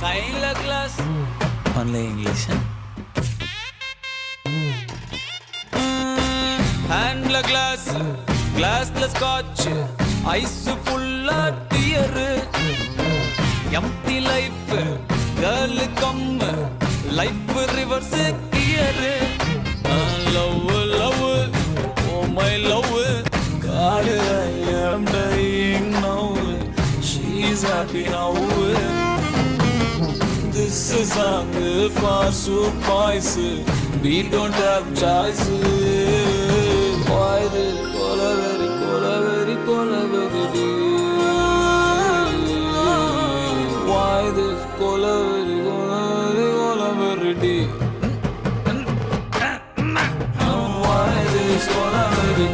கையில glass only English. ஹேண்ட்ல glass கிளாஸ்ல ஸ்காட்ச் ஐஸ் ஃபுல்லா dear empty life girl come life reverse gear love love oh my love God I am dying now she's happy now this is song for surprise we don't have choice why this colaveri why this colaveri why this colaveri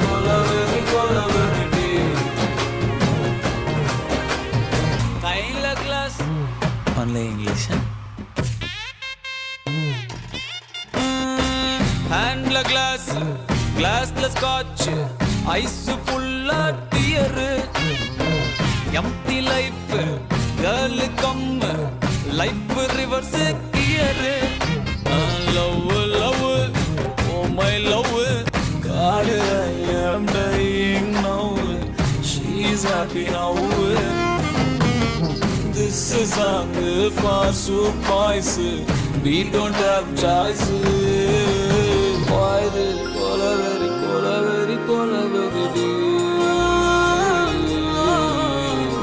கையில glass Only English. ஹேண்ட்ல glass கிளாஸ்ல scotch ice ஃபுல்லா dear empty life girl come life reverse gear love love oh my love God I am dying now she's happy now this is song for surprise we don't have choice why this colaveri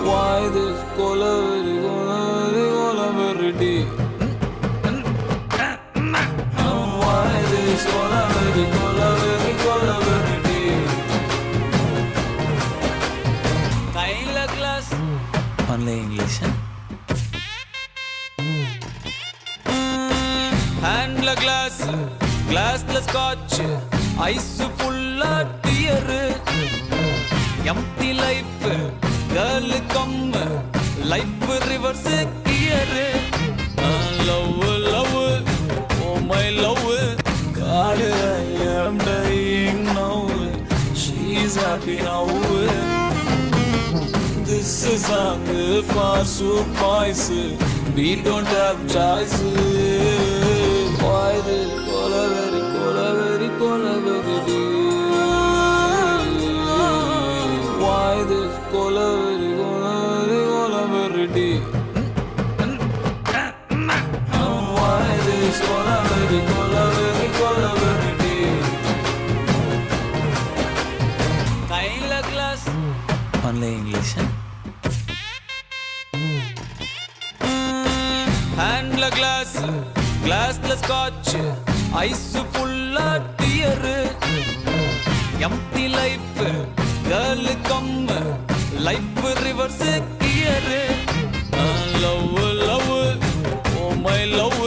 why this colaveri why this colaveri கையில glass Only English. ஹேண்ட்ல glass கிளாஸ்ல scotch ice ஃபுல்லா dear empty life girl come life reverse gear love love oh my love God I am dying now she's happy now this is song for surprise we don't have choice why this colaveri why this colaveri why this colaveri கையில glass Only English. ஹேண்ட்ல glass கிளாஸ்ல scotch ice ஃபுல்லா dear empty life girl come life reverse gear love love oh my love